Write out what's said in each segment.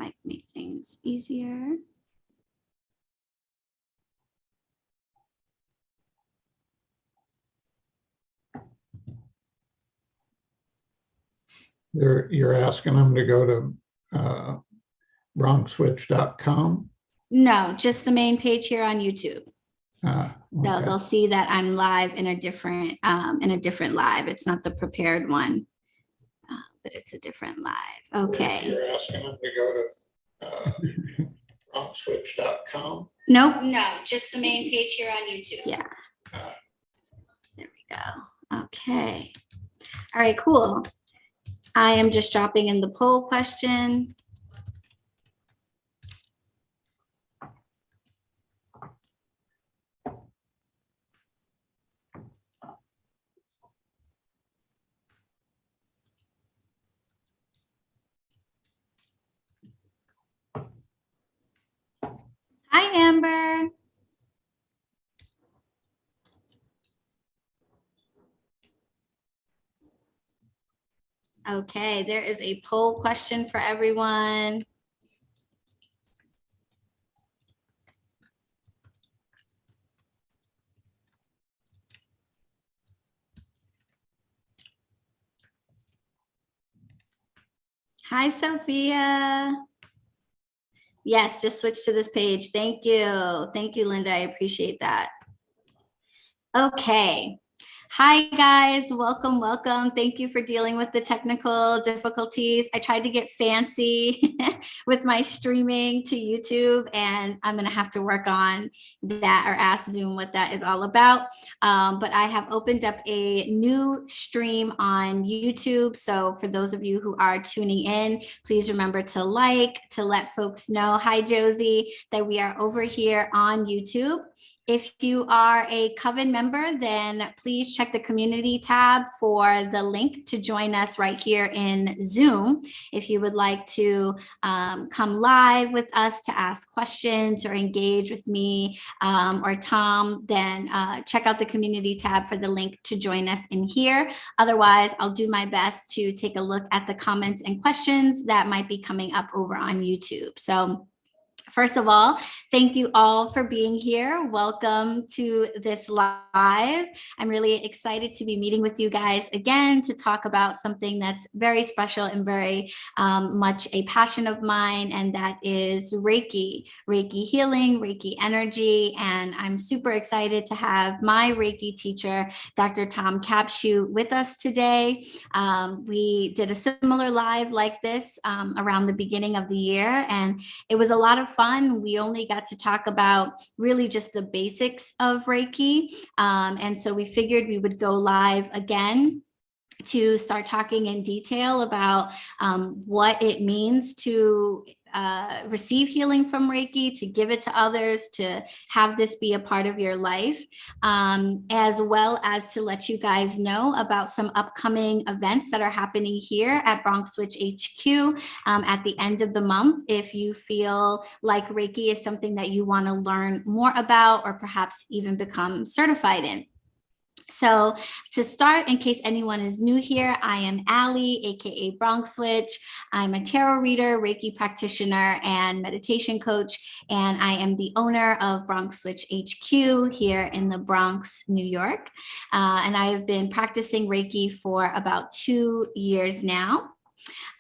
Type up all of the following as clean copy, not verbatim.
might make things easier. You're asking them to go to BronxWitch.com? No, just the main page here on YouTube. Okay. They'll see that I'm live in a different live. It's not the prepared one, but it's a different live. Okay. You're asking them to go to BronxWitch.com? Nope. No, just the main page here on YouTube. Yeah. There we go. Okay. All right, cool. I am just dropping in the poll question. Hi, Amber. Okay, there is a poll question for everyone. Hi, Sophia. Yes, just switch to this page. Thank you. Thank you, Linda. I appreciate that. Okay. Hi, guys. Welcome, welcome. Thank you for dealing with the technical difficulties. I tried to get fancy with my streaming to YouTube, and I'm going to have to work on that or ask Zoom what that is all about. But I have opened up a new stream on YouTube. So for those of you who are tuning in, please remember to let folks know, hi, Josie, that we are over here on YouTube. If you are a Coven member, then please check the community tab for the link to join us right here in Zoom. If you would like to come live with us to ask questions or engage with me or Tom, then check out the community tab for the link to join us in here. Otherwise, I'll do my best to take a look at the comments and questions that might be coming up over on YouTube. So first of all, thank you all for being here. Welcome to this live. I'm really excited to be meeting with you guys again to talk about something that's very special and very much a passion of mine, and that is Reiki healing, Reiki energy. And I'm super excited to have my Reiki teacher, Dr. Tom Capshew, with us today. We did a similar live like this around the beginning of the year, and it was a lot of fun. We only got to talk about really just the basics of Reiki. And so we figured we would go live again to start talking in detail about what it means to receive healing from Reiki, to give it to others, to have this be a part of your life, as well as to let you guys know about some upcoming events that are happening here at BronxWitch HQ at the end of the month. If you feel like Reiki is something that you want to learn more about, or perhaps even become certified in. So to start, in case anyone is new here, I am Allie, aka BronxWitch. I'm a tarot reader, Reiki practitioner, and meditation coach, and I am the owner of BronxWitch HQ here in the Bronx, New York. And I have been practicing Reiki for about 2 years now.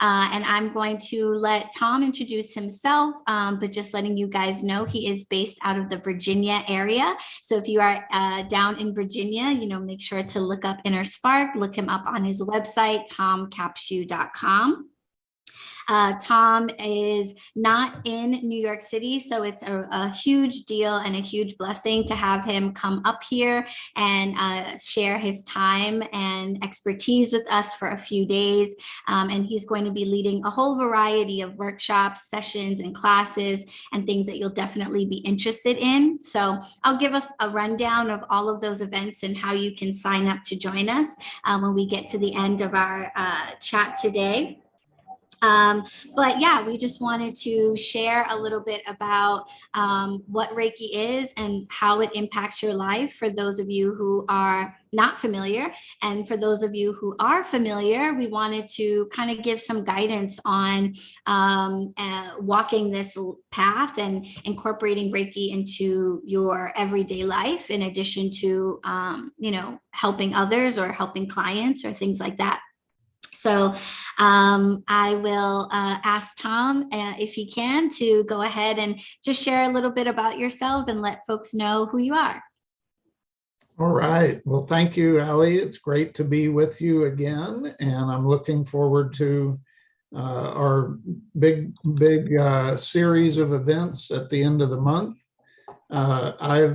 And I'm going to let Tom introduce himself, but just letting you guys know he is based out of the Virginia area. So if you are down in Virginia, make sure to look up Inner Spark, look him up on his website, tomcapshew.com. Tom is not in New York City, so it's a huge deal and a huge blessing to have him come up here and share his time and expertise with us for a few days. And he's going to be leading a whole variety of workshops, sessions, and classes, and things that you'll definitely be interested in. So I'll give us a rundown of all of those events and how you can sign up to join us when we get to the end of our chat today. But yeah, we just wanted to share a little bit about what Reiki is and how it impacts your life for those of you who are not familiar. And for those of you who are familiar, we wanted to kind of give some guidance on walking this path and incorporating Reiki into your everyday life, in addition to, helping others or helping clients or things like that. So I will ask Tom if he can to go ahead and just share a little bit about yourselves and let folks know who you are. All right. Well, thank you, Ali. It's great to be with you again, and I'm looking forward to our big series of events at the end of the month. I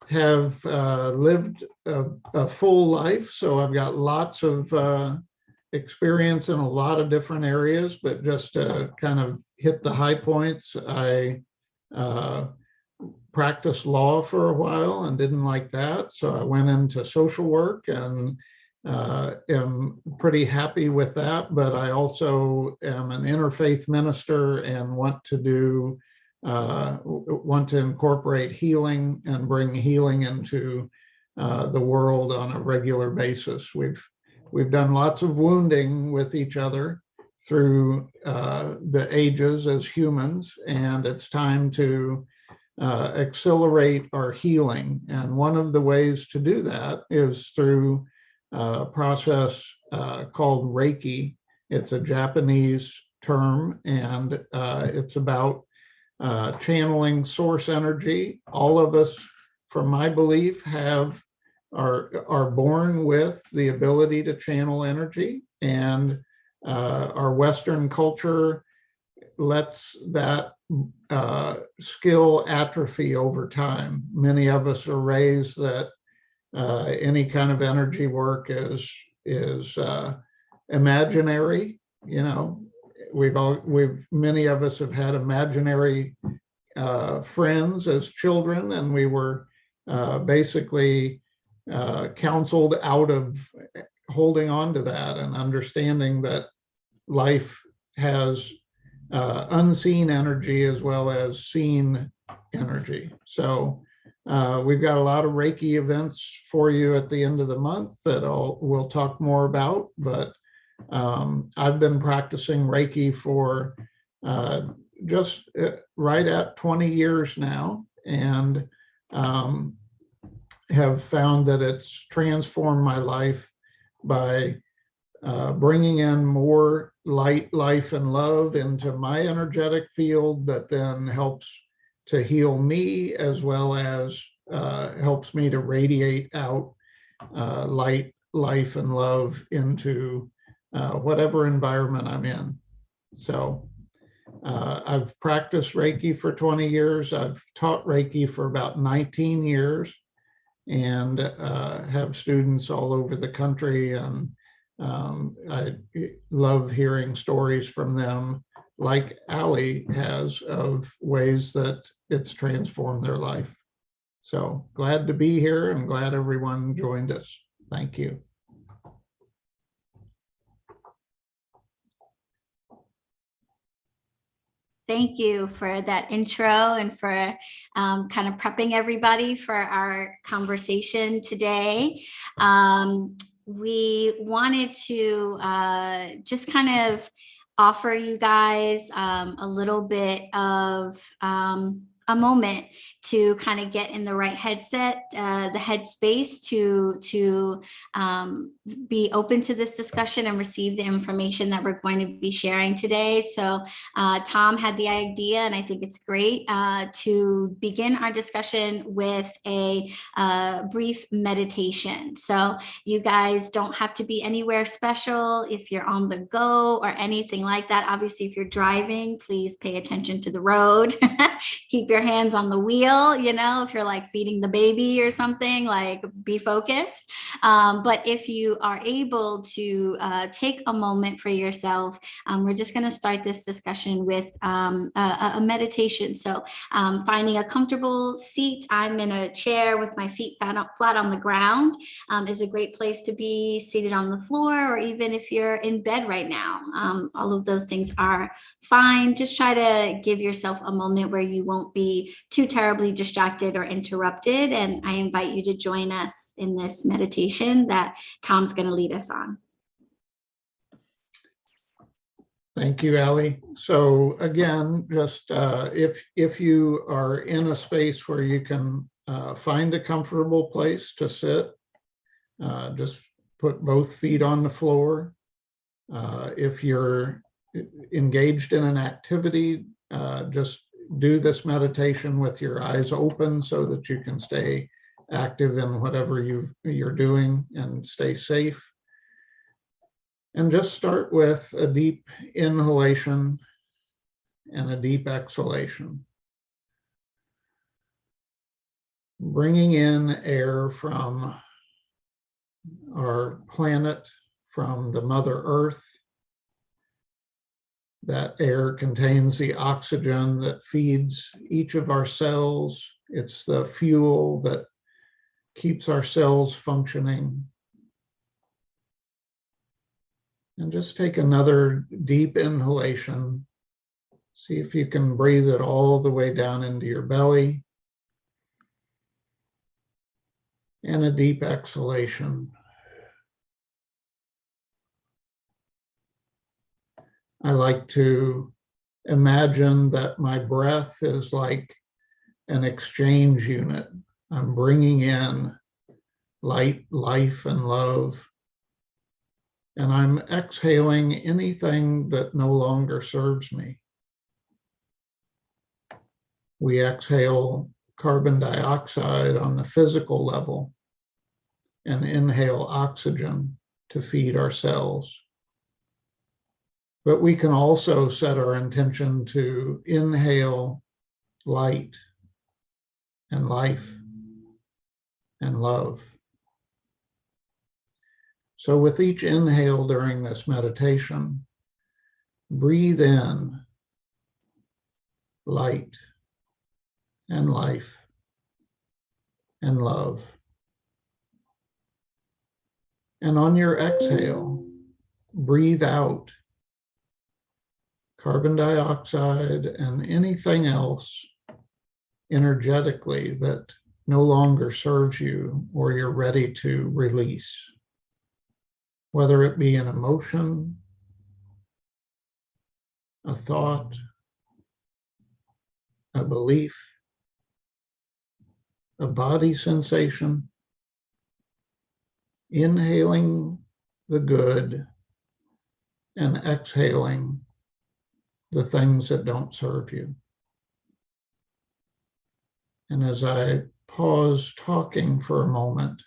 have lived a full life, so I've got lots of experience in a lot of different areas, but just to kind of hit the high points, I practiced law for a while and didn't like that. So I went into social work and am pretty happy with that. But I also am an interfaith minister and want to incorporate healing and bring healing into the world on a regular basis. We've done lots of wounding with each other through the ages as humans, and it's time to accelerate our healing. And one of the ways to do that is through a process called Reiki. It's a Japanese term, and it's about channeling source energy. All of us, from my belief, are born with the ability to channel energy, and our Western culture lets that skill atrophy over time. Many of us are raised that any kind of energy work is imaginary. You know, many of us have had imaginary friends as children, and we were basically counseled out of holding on to that and understanding that life has unseen energy as well as seen energy. So we've got a lot of Reiki events for you at the end of the month that we'll talk more about, but I've been practicing Reiki for just right at 20 years now, and have found that it's transformed my life by bringing in more light, life, and love into my energetic field that then helps to heal me, as well as helps me to radiate out light, life, and love into whatever environment I'm in. So I've practiced Reiki for 20 years. I've taught Reiki for about 19 years, and have students all over the country. And I love hearing stories from them, like Ali has, of ways that it's transformed their life. So glad to be here and glad everyone joined us. Thank you. Thank you for that intro and for kind of prepping everybody for our conversation today. We wanted to just kind of offer you guys a little bit of a moment to kind of get in the right headset, the headspace to be open to this discussion and receive the information that we're going to be sharing today. So Tom had the idea, and I think it's great, to begin our discussion with a brief meditation. So you guys don't have to be anywhere special if you're on the go or anything like that. Obviously, if you're driving, please pay attention to the road. Keep your your hands on the wheel, you know, if you're like feeding the baby or something, like be focused. But if you are able to take a moment for yourself, we're just going to start this discussion with a meditation. So finding a comfortable seat. I'm in a chair with my feet flat on the ground, is a great place to be. Seated on the floor, or even if you're in bed right now, all of those things are fine. Just try to give yourself a moment where you won't be too terribly distracted or interrupted. And I invite you to join us in this meditation that Tom's going to lead us on. Thank you, Ali. So again, just if you are in a space where you can find a comfortable place to sit, just put both feet on the floor. If you're engaged in an activity, just do this meditation with your eyes open so that you can stay active in whatever you're doing and stay safe. And just start with a deep inhalation and a deep exhalation. Bringing in air from our planet, from the Mother Earth. That air contains the oxygen that feeds each of our cells. It's the fuel that keeps our cells functioning. And just take another deep inhalation. See if you can breathe it all the way down into your belly. And a deep exhalation. I like to imagine that my breath is like an exchange unit. I'm bringing in light, life, and love. And I'm exhaling anything that no longer serves me. We exhale carbon dioxide on the physical level and inhale oxygen to feed our cells. But we can also set our intention to inhale light and life and love. So with each inhale during this meditation, breathe in light and life and love. And on your exhale, breathe out carbon dioxide and anything else energetically that no longer serves you or you're ready to release. Whether it be an emotion, a thought, a belief, a body sensation, inhaling the good and exhaling the things that don't serve you. And as I pause talking for a moment,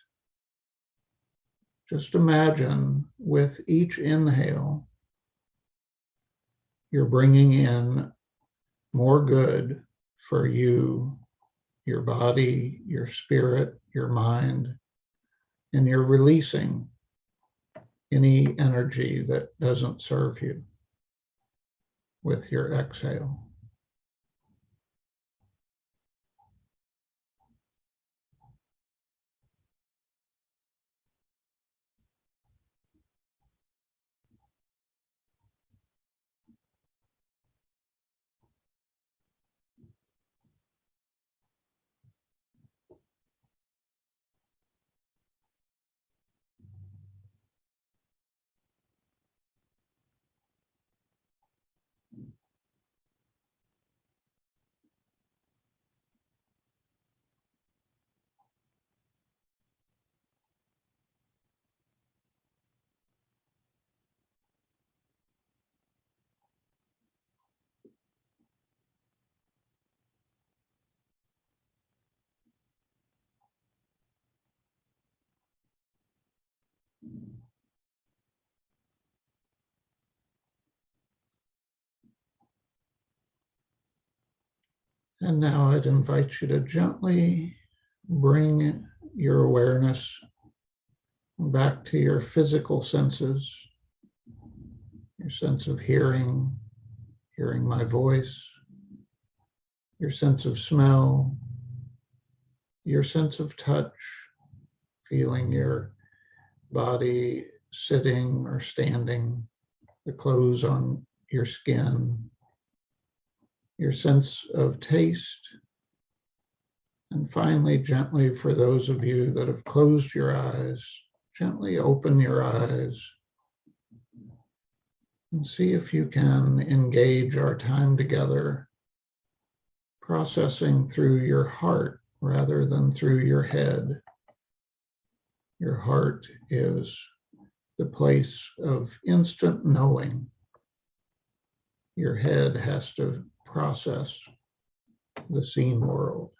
just imagine with each inhale, you're bringing in more good for you, your body, your spirit, your mind, and you're releasing any energy that doesn't serve you with your exhale. And now I'd invite you to gently bring your awareness back to your physical senses, your sense of hearing my voice, your sense of smell, your sense of touch, feeling your body sitting or standing, the clothes on your skin, your sense of taste. And finally, gently, for those of you that have closed your eyes, gently open your eyes and see if you can engage our time together, processing through your heart rather than through your head. Your heart is the place of instant knowing. Your head has to process the seen world.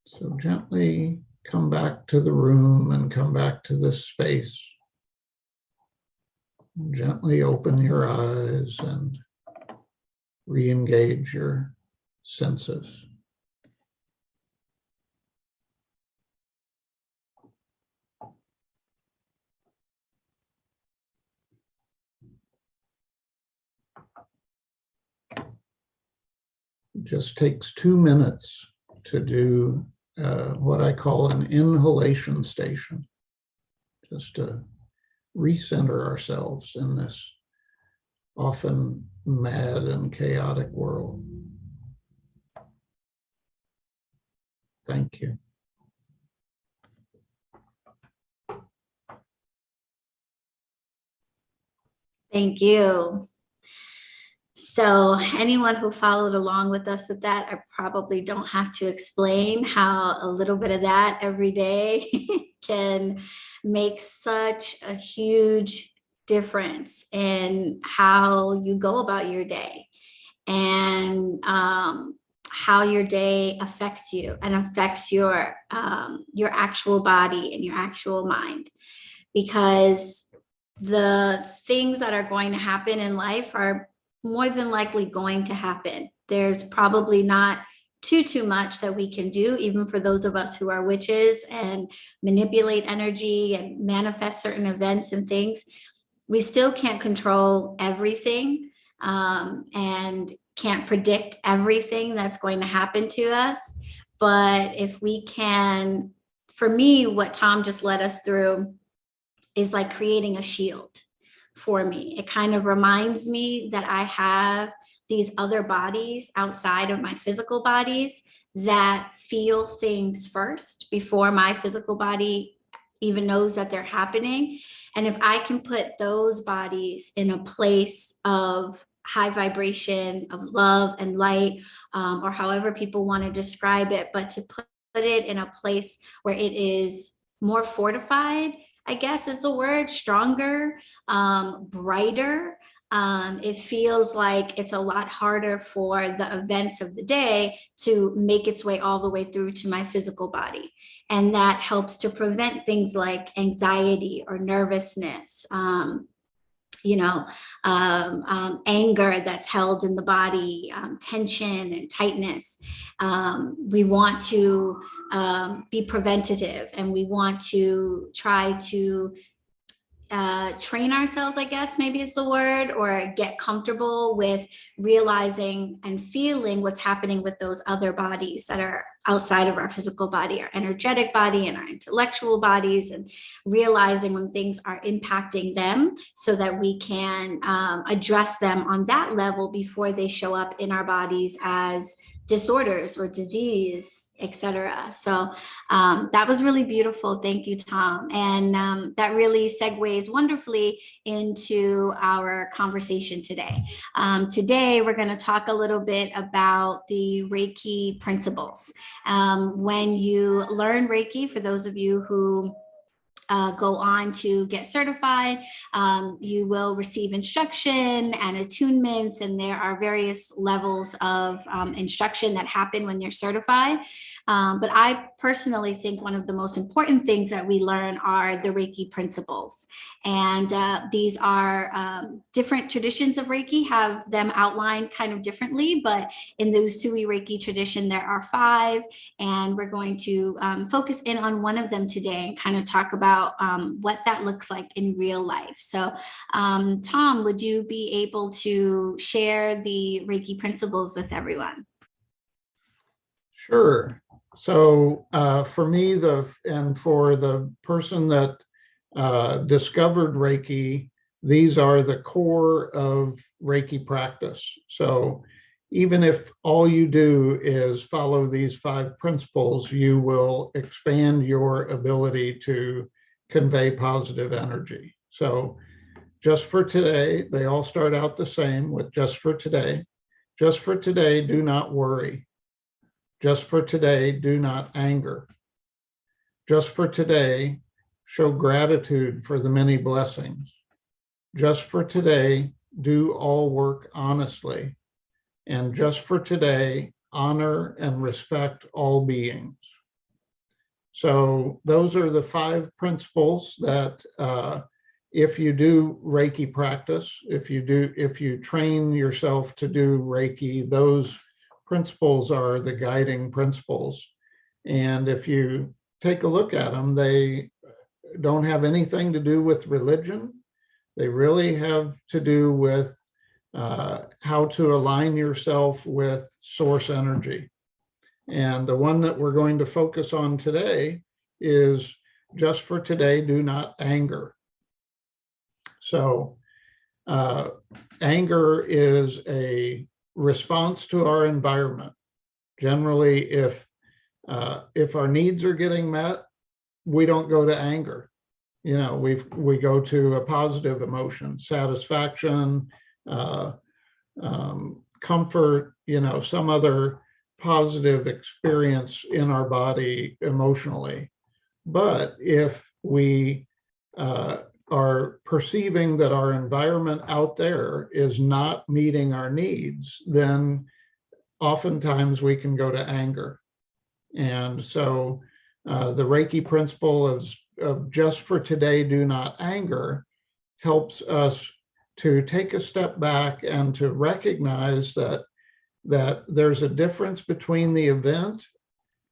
So gently come back to the room and come back to this space. Gently open your eyes and re-engage your senses. It just takes 2 minutes to do what I call an inhalation station, just to recenter ourselves in this often mad and chaotic world. Thank you. Thank you. So anyone who followed along with us with that, I probably don't have to explain how a little bit of that every day can make such a huge difference in how you go about your day and how your day affects you and affects your actual body and your actual mind. Because the things that are going to happen in life are more than likely going to happen. There's probably not too much that we can do, even for those of us who are witches and manipulate energy and manifest certain events and things. We still can't control everything and can't predict everything that's going to happen to us. But if we can, for me, what Tom just led us through is like creating a shield for me. It kind of reminds me that I have these other bodies outside of my physical bodies that feel things first before my physical body even knows that they're happening. And if I can put those bodies in a place of high vibration, of love and light, or however people want to describe it, but to put it in a place where it is more fortified, I guess is the word, stronger, brighter. It feels like it's a lot harder for the events of the day to make its way all the way through to my physical body. And that helps to prevent things like anxiety or nervousness, anger that's held in the body, tension and tightness. We want to be preventative, and we want to try to train ourselves, I guess maybe is the word, or get comfortable with realizing and feeling what's happening with those other bodies that are outside of our physical body, our energetic body and our intellectual bodies, and realizing when things are impacting them so that we can address them on that level before they show up in our bodies as disorders or disease, etc. So that was really beautiful. Thank you, Tom. And that really segues wonderfully into our conversation today. Today, we're going to talk a little bit about the Reiki principles. When you learn Reiki, for those of you who go on to get certified, you will receive instruction and attunements, and there are various levels of instruction that happen when you're certified. But I personally think one of the most important things that we learn are the Reiki principles. And these are different traditions of Reiki have them outlined kind of differently, but in the Usui Reiki tradition, there are 5, and we're going to focus in on one of them today and kind of talk about what that looks like in real life. So Tom, would you be able to share the Reiki principles with everyone? Sure. So for me, and for the person that discovered Reiki, these are the core of Reiki practice. So even if all you do is follow these 5 principles, you will expand your ability to convey positive energy. So just for today, they all start out the same with just for today. Just for today, do not worry. Just for today, do not anger. Just for today, show gratitude for the many blessings. Just for today, do all work honestly. And just for today, honor and respect all beings. So those are the 5 principles that if you do Reiki practice, if you train yourself to do Reiki, those principles are the guiding principles. And if you take a look at them, they don't have anything to do with religion. They really have to do with how to align yourself with source energy. And the one that we're going to focus on today is just for today, do not anger. So anger is a response to our environment. Generally, if our needs are getting met, we don't go to anger. You know, we go to a positive emotion, satisfaction, comfort, you know, some other positive experience in our body emotionally. But if we are perceiving that our environment out there is not meeting our needs, then oftentimes we can go to anger. And so the Reiki principle of just for today, do not anger, helps us to take a step back and to recognize that there's a difference between the event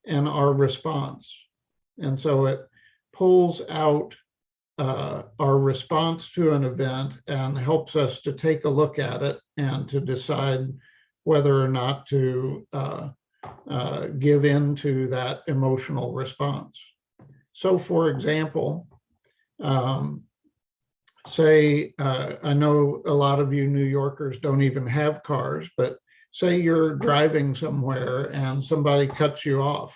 and our response. And so it pulls out our response to an event and helps us to take a look at it and to decide whether or not to give in to that emotional response. So for example, say, I know a lot of you New Yorkers don't even have cars, but say you're driving somewhere and somebody cuts you off.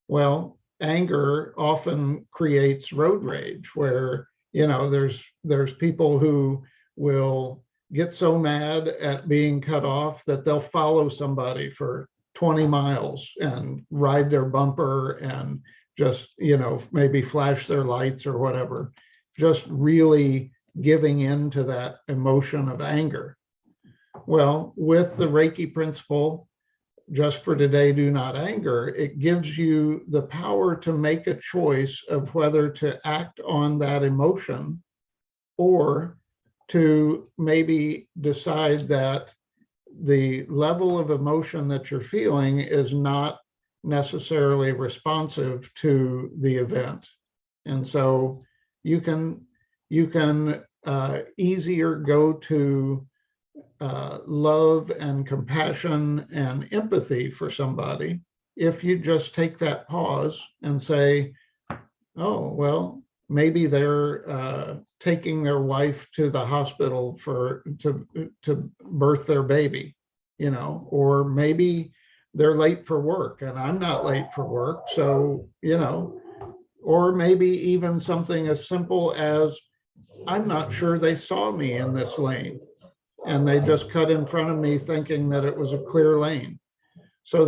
Well, anger often creates road rage where, you know, there's people who will get so mad at being cut off that they'll follow somebody for 20 miles and ride their bumper and just, you know, maybe flash their lights or whatever, just really giving in to that emotion of anger. Well, with the Reiki principle, just for today, do not anger, it gives you the power to make a choice of whether to act on that emotion or to maybe decide that the level of emotion that you're feeling is not necessarily responsive to the event. And so you can easier go to love and compassion and empathy for somebody if you just take that pause and say, oh, well, maybe they're taking their wife to the hospital to birth their baby, you know, or maybe they're late for work and I'm not late for work. So, you know, or maybe even something as simple as, I'm not sure they saw me in this lane and they just cut in front of me thinking that it was a clear lane. So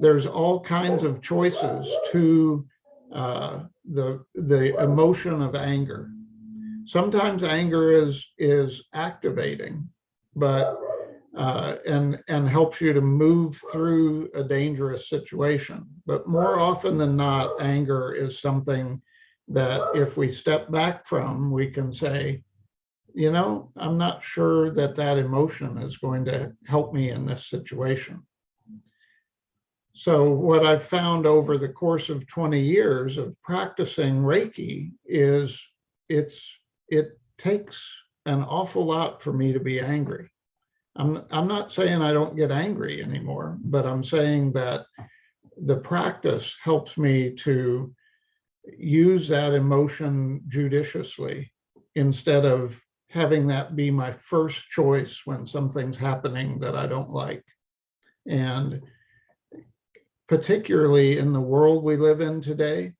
there's all kinds of choices to the emotion of anger. Sometimes anger is activating, but and helps you to move through a dangerous situation. But more often than not, anger is something that if we step back from, we can say, you know, I'm not sure that that emotion is going to help me in this situation. So what I've found over the course of 20 years of practicing Reiki is it takes an awful lot for me to be angry. I'm not saying I don't get angry anymore, but I'm saying that the practice helps me to use that emotion judiciously instead of having that be my first choice when something's happening that I don't like. And particularly in the world we live in today,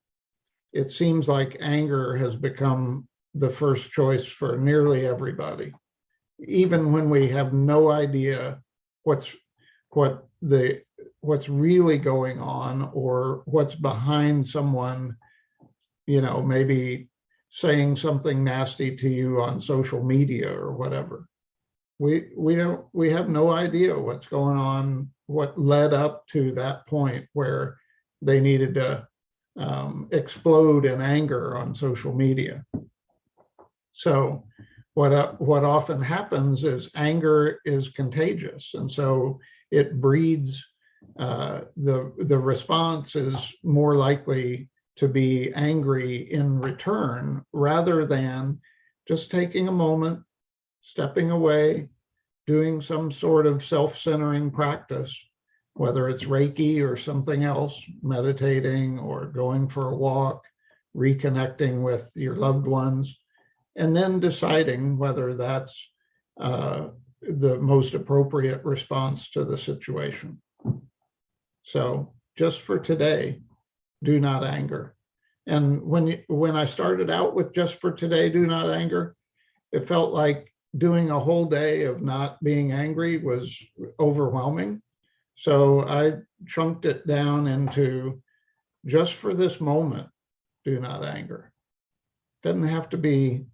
it seems like anger has become the first choice for nearly everybody, even when we have no idea what's really going on or what's behind someone, you know, maybe saying something nasty to you on social media or whatever. We have no idea what's going on, what led up to that point where they needed to explode in anger on social media. So what often happens is anger is contagious, and so it breeds the response is more likely to be angry in return rather than just taking a moment, stepping away, doing some sort of self-centering practice, whether it's Reiki or something else, meditating or going for a walk, reconnecting with your loved ones, and then deciding whether that's the most appropriate response to the situation. So just for today, do not anger. And when I started out with just for today, do not anger, it felt like doing a whole day of not being angry was overwhelming. So I chunked it down into just for this moment, do not anger. Doesn't have to be,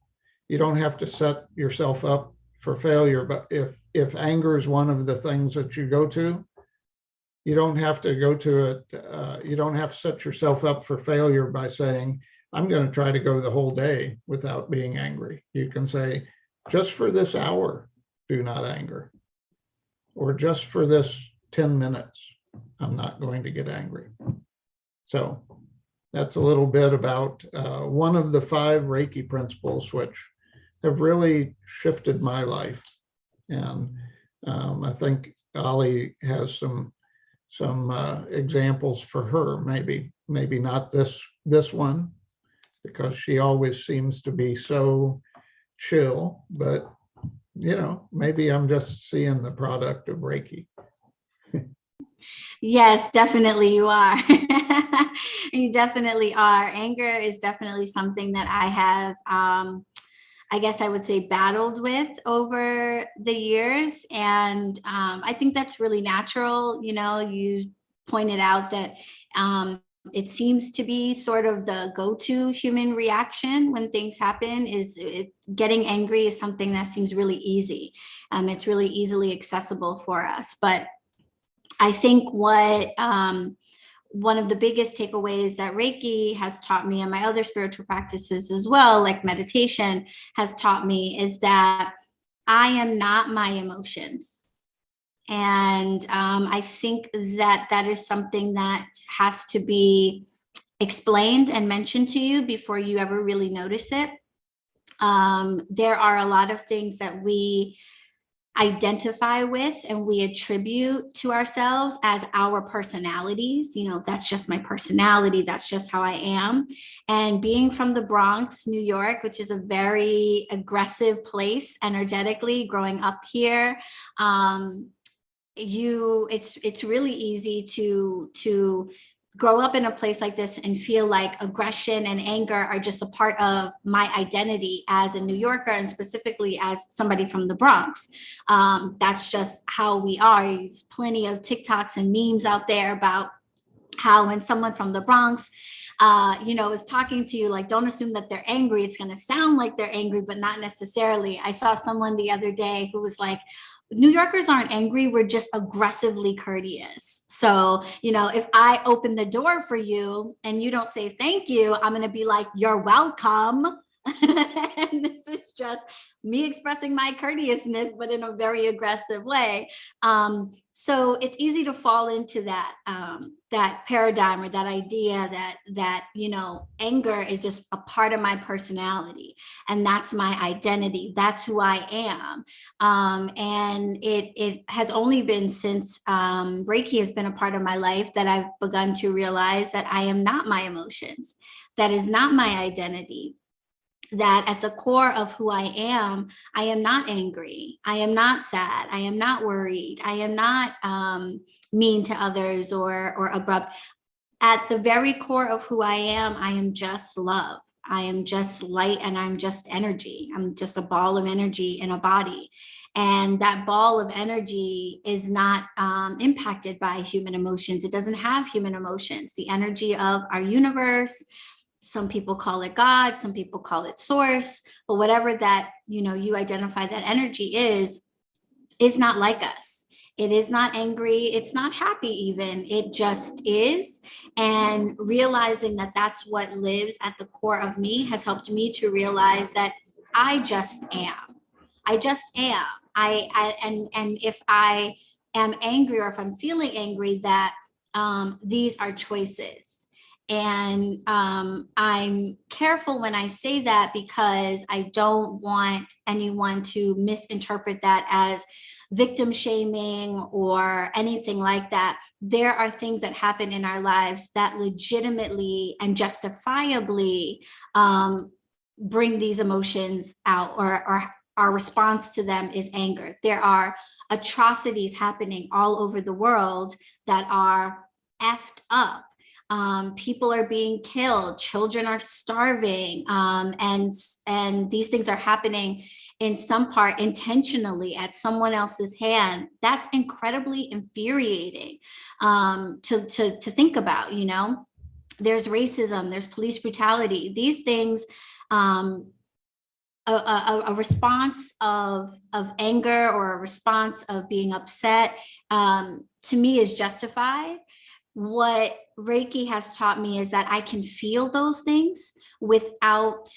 you don't have to set yourself up for failure, but if anger is one of the things that you go to, you don't have to go to it. You don't have to set yourself up for failure by saying, I'm going to try to go the whole day without being angry. You can say, just for this hour, do not anger. Or just for this 10 minutes, I'm not going to get angry. So that's a little bit about one of the 5 Reiki principles, which have really shifted my life. And I think Ali has some examples for her, maybe not this one, because she always seems to be so chill, but you know, maybe I'm just seeing the product of Reiki. Yes, definitely you are. You definitely are. Anger is definitely something that I have, I guess I would say, battled with over the years. And I think that's really natural. You know, you pointed out that it seems to be sort of the go-to human reaction when things happen getting angry is something that seems really easy. It's really easily accessible for us. But I think what one of the biggest takeaways that Reiki has taught me, and my other spiritual practices as well, like meditation, has taught me, is that I am not my emotions. And I think that that is something that has to be explained and mentioned to you before you ever really notice it. There are a lot of things that we identify with and we attribute to ourselves as our personalities. You know, that's just my personality. That's just how I am. And being from the Bronx, New York, which is a very aggressive place energetically, growing up here, it's really easy to grow up in a place like this and feel like aggression and anger are just a part of my identity as a New Yorker, and specifically as somebody from the Bronx. That's just how we are. There's plenty of TikToks and memes out there about how when someone from the Bronx, is talking to you, like, don't assume that they're angry. It's going to sound like they're angry, but not necessarily. I saw someone the other day who was like, New Yorkers aren't angry. We're just aggressively courteous. So, if I open the door for you and you don't say thank you, I'm going to be like, you're welcome. And this is just me expressing my courteousness, but in a very aggressive way. So it's easy to fall into that paradigm or that idea that anger is just a part of my personality, and that's my identity. That's who I am. And it has only been since Reiki has been a part of my life that I've begun to realize that I am not my emotions. That is not my identity. That at the core of who I am not angry. I am not sad. I am not worried. I am not mean to others or abrupt. At the very core of who I am just love. I am just light, and I'm just energy. I'm just a ball of energy in a body. And that ball of energy is not impacted by human emotions. It doesn't have human emotions. The energy of our universe, some people call it God, some people call it source, but whatever that, you identify that energy is not like us. It is not angry. It's not happy even. It just is. And realizing that that's what lives at the core of me has helped me to realize that I just am. I just am. And if I am angry, or if I'm feeling angry, that these are choices. And I'm careful when I say that, because I don't want anyone to misinterpret that as victim shaming or anything like that. There are things that happen in our lives that legitimately and justifiably bring these emotions out, or our response to them is anger. There are atrocities happening all over the world that are effed up. People are being killed, children are starving, and these things are happening in some part intentionally at someone else's hand. That's incredibly infuriating to think about. There's racism, there's police brutality. These things, a response of anger, or a response of being upset, to me is justified. What Reiki has taught me is that I can feel those things without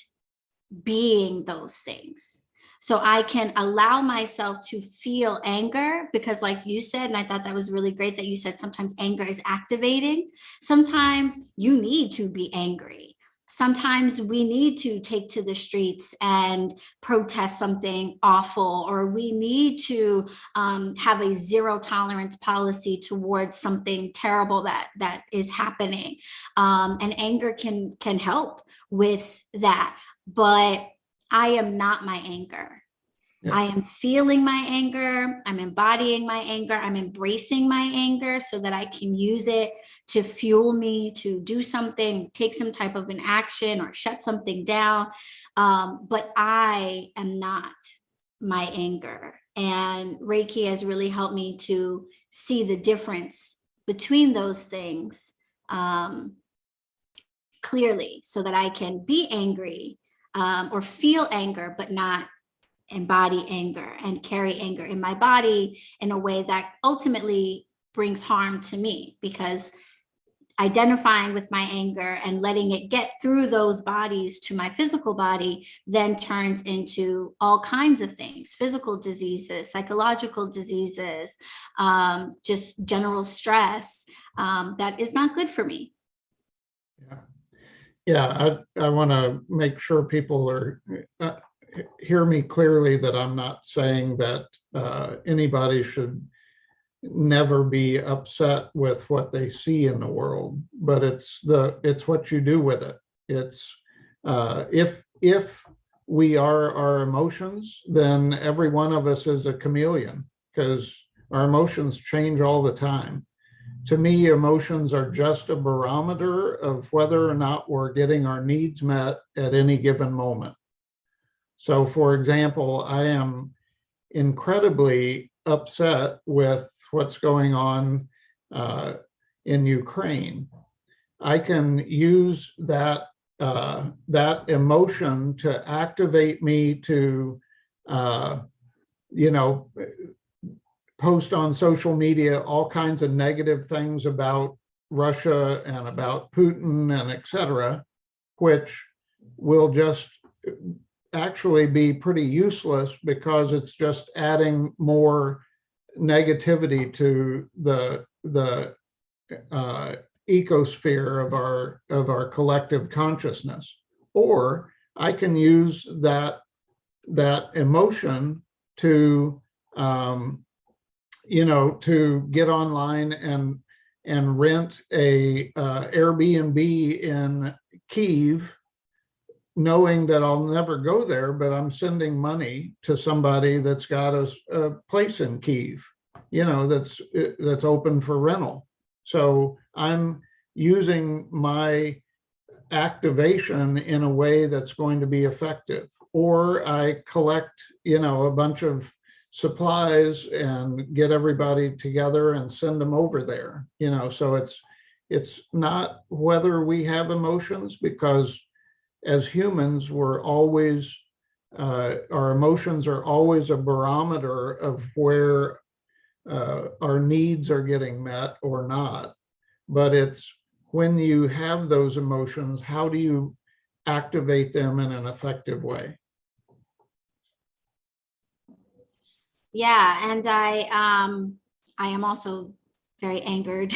being those things. So I can allow myself to feel anger, because like you said, and I thought that was really great that you said sometimes anger is activating. Sometimes you need to be angry. Sometimes we need to take to the streets and protest something awful, or we need to have a zero tolerance policy towards something terrible that is happening. And anger can help with that. But I am not my anger. Yeah. I am feeling my anger. I'm embodying my anger. I'm embracing my anger so that I can use it to fuel me to do something, take some type of an action, or shut something down. But I am not my anger. And Reiki has really helped me to see the difference between those things clearly, so that I can be angry or feel anger, but not embody anger and carry anger in my body in a way that ultimately brings harm to me, because identifying with my anger and letting it get through those bodies to my physical body then turns into all kinds of things: physical diseases, psychological diseases, just general stress that is not good for me. Yeah, I want to make sure people are hear me clearly, that I'm not saying that anybody should never be upset with what they see in the world, but it's what you do with it. It's if we are our emotions, then every one of us is a chameleon, because our emotions change all the time. To me, emotions are just a barometer of whether or not we're getting our needs met at any given moment. So, for example, I am incredibly upset with what's going on in Ukraine, I can use that that emotion to activate me to, you know, post on social media all kinds of negative things about Russia and about Putin and et cetera, which will just actually be pretty useless because it's just adding more negativity to the ecosphere of our collective consciousness. Or I can use that emotion to you know, to get online and rent a Airbnb in Kyiv, knowing that I'll never go there, but I'm sending money to somebody that's got a place in Kyiv, you know, that's open for rental. So I'm using my activation in a way that's going to be effective. Or I collect, you know, a bunch of supplies and get everybody together and send them over there, you know. So it's not whether we have emotions, because as humans, we're always, our emotions are always a barometer of where our needs are getting met or not. But it's when you have those emotions, how do you activate them in an effective way? Yeah, and I am also very angered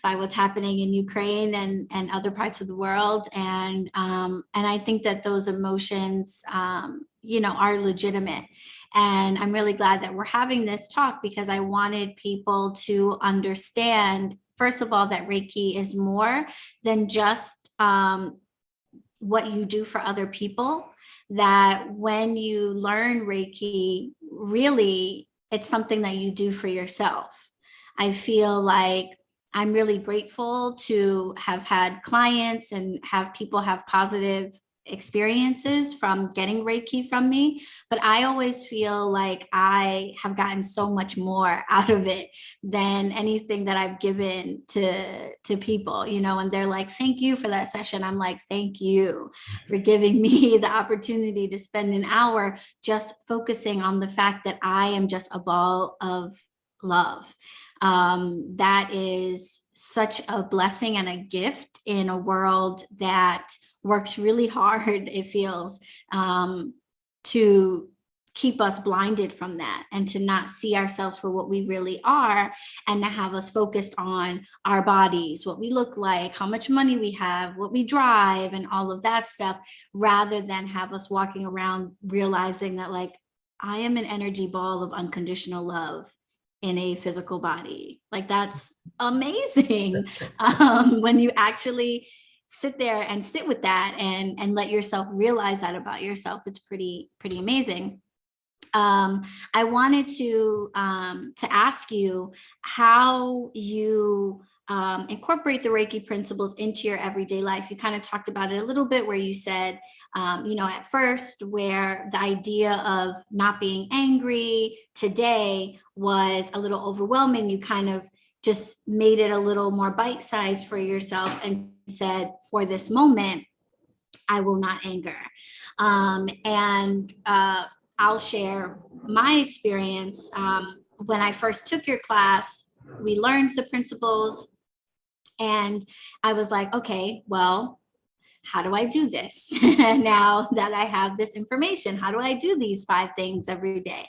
by what's happening in Ukraine and other parts of the world, and I think that those emotions, you know, are legitimate. And I'm really glad that we're having this talk, because I wanted people to understand, first of all, that Reiki is more than just what you do for other people. That when you learn Reiki, really, it's something that you do for yourself. I feel like I'm really grateful to have had clients and have people have positive experiences from getting Reiki from me. But I always feel like I have gotten so much more out of it than anything that I've given to people, you know, and they're like, thank you for that session. I'm like, thank you for giving me the opportunity to spend an hour just focusing on the fact that I am just a ball of love. That is such a blessing and a gift in a world that works really hard, it feels, to keep us blinded from that and to not see ourselves for what we really are, and to have us focused on our bodies, what we look like, how much money we have, what we drive, and all of that stuff, rather than have us walking around realizing that, like, I am an energy ball of unconditional love in a physical body. Like, that's amazing. When you actually sit there and sit with that and let yourself realize that about yourself, it's pretty amazing. I wanted to ask you how you incorporate the Reiki principles into your everyday life. You kind of talked about it a little bit, where you said, you know, at first, where the idea of not being angry today was a little overwhelming, you kind of just made it a little more bite-sized for yourself and said, for this moment, I will not anger. I'll share my experience. When I first took your class, we learned the principles, and I was like, okay, well, how do I do this? Now that I have this information, how do I do these 5 things every day?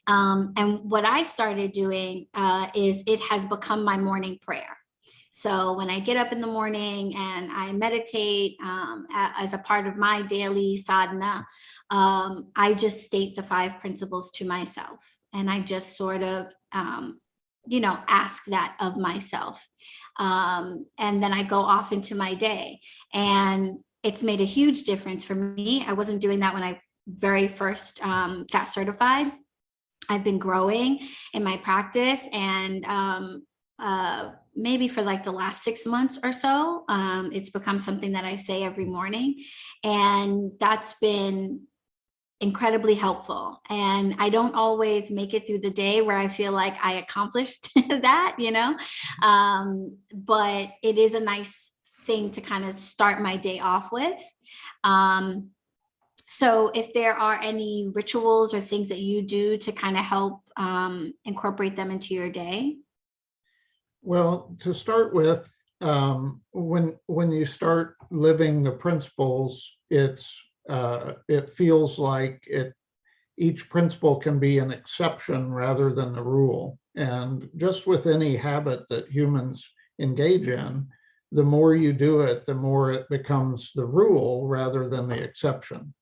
And what I started doing is it has become my morning prayer. So when I get up in the morning and I meditate as a part of my daily sadhana, I just state the 5 principles to myself. And I just sort of, you know, ask that of myself. And then I go off into my day. And it's made a huge difference for me. I wasn't doing that when I very first got certified. I've been growing in my practice, and maybe for like the last 6 months or so, it's become something that I say every morning. And that's been incredibly helpful. And I don't always make it through the day where I feel like I accomplished that, but it is a nice thing to kind of start my day off with. So if there are any rituals or things that you do to kind of help incorporate them into your day? Well, to start with, when you start living the principles, it feels like each principle can be an exception rather than the rule. And just with any habit that humans engage in, the more you do it, the more it becomes the rule rather than the exception.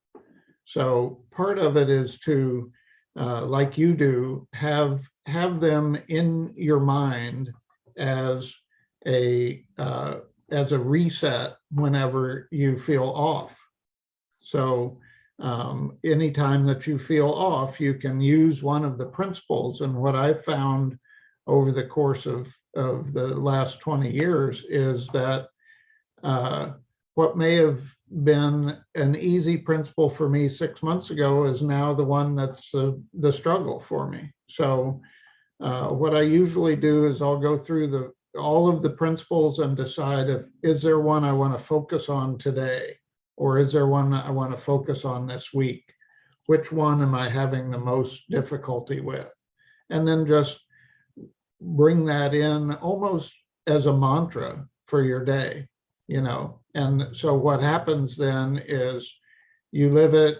So part of it is to, like you do, have them in your mind as a reset whenever you feel off. So anytime that you feel off, you can use one of the principles. And what I've found over the course of the last 20 years is that what may have been an easy principle for me 6 months ago is now the one that's the struggle for me. So what I usually do is I'll go through all of the principles and decide is there one I want to focus on today, or is there one I want to focus on this week? Which one am I having the most difficulty with? And then just bring that in almost as a mantra for your day, And so what happens then is you live it,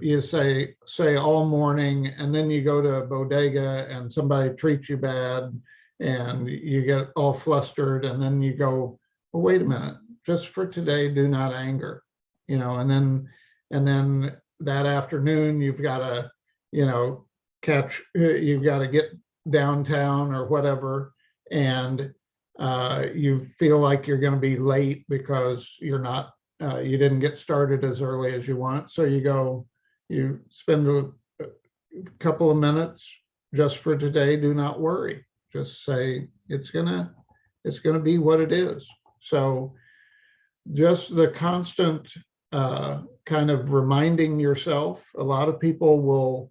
you say all morning, and then you go to a bodega and somebody treats you bad and you get all flustered, and then you go, well, wait a minute, just for today, do not anger, and then that afternoon you've got to, you've got to get downtown or whatever, and you feel like you're going to be late because you're not, you didn't get started as early as you want. So you spend a couple of minutes just for today. Do not worry. Just say it's gonna be what it is. So just the constant kind of reminding yourself. A lot of people will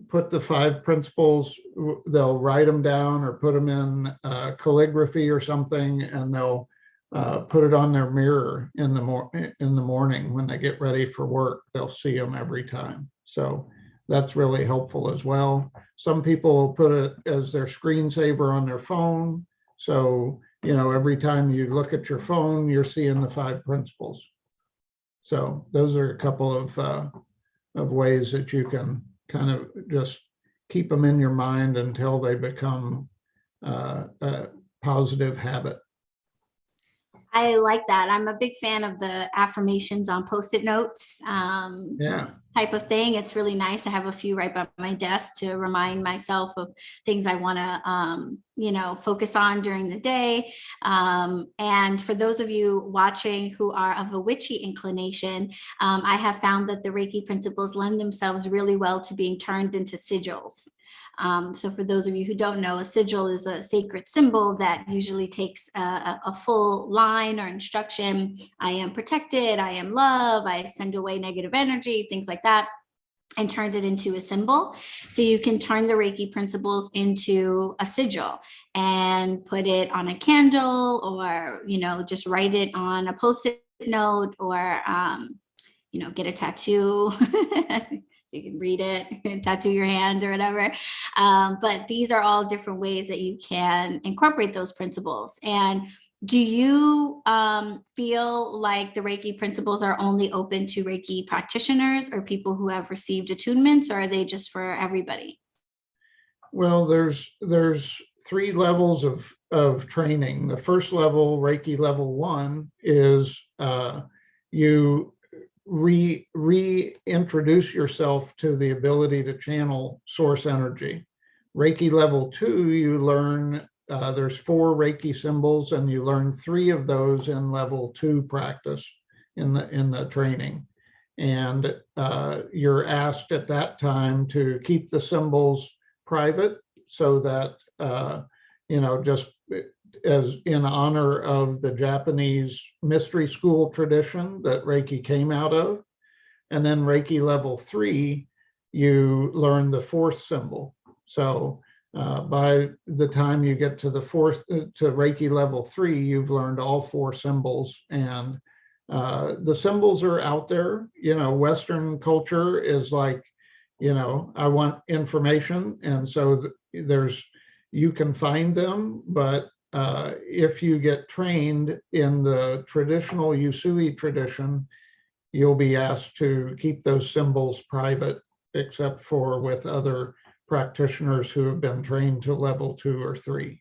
put the 5 principles, they'll write them down or put them in calligraphy or something, and they'll put it on their mirror in the morning when they get ready for work. They'll see them every time. So that's really helpful as well. Some people will put it as their screensaver on their phone. So, every time you look at your phone, you're seeing the 5 principles. So those are a couple of ways that you can kind of just keep them in your mind until they become a positive habit. I like that. I'm a big fan of the affirmations on Post-it notes type of thing. It's really nice. I have a few right by my desk to remind myself of things I want to, focus on during the day. And for those of you watching who are of a witchy inclination, I have found that the Reiki principles lend themselves really well to being turned into sigils. So for those of you who don't know, a sigil is a sacred symbol that usually takes a full line or instruction. I am protected, I am love, I send away negative energy, things like that, and turned it into a symbol. So you can turn the Reiki principles into a sigil and put it on a candle, or, just write it on a Post-it note, or, get a tattoo. You can read it and tattoo your hand or whatever. But these are all different ways that you can incorporate those principles. And do you feel like the Reiki principles are only open to Reiki practitioners or people who have received attunements, or are they just for everybody? Well, there's 3 levels of training. The first level, Reiki level 1, is you reintroduce yourself to the ability to channel source energy. Reiki level 2, you learn, there's 4 Reiki symbols, and you learn 3 of those in level 2 practice in the training. And you're asked at that time to keep the symbols private, so that, just as in honor of the Japanese mystery school tradition that Reiki came out of. And then Reiki level 3, you learn the 4th symbol. So by the time you get to the 4th, to Reiki level 3, you've learned all 4 symbols. And the symbols are out there. Western culture is like, I want information. And so you can find them, but if you get trained in the traditional Usui tradition, you'll be asked to keep those symbols private, except for with other practitioners who have been trained to level 2 or 3.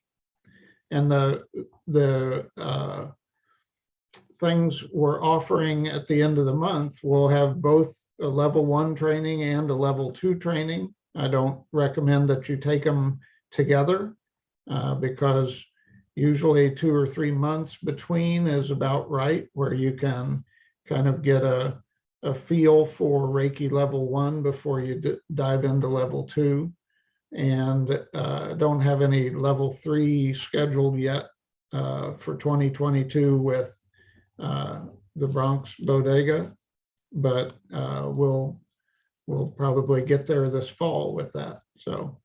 And the things we're offering at the end of the month will have both a level 1 training and a level 2 training. I don't recommend that you take them together because usually 2 or 3 months between is about right, where you can kind of get a feel for Reiki level 1 before you dive into level 2. And don't have any level 3 scheduled yet for 2022 with the Bronx Bodega, but we'll probably get there this fall with that. So.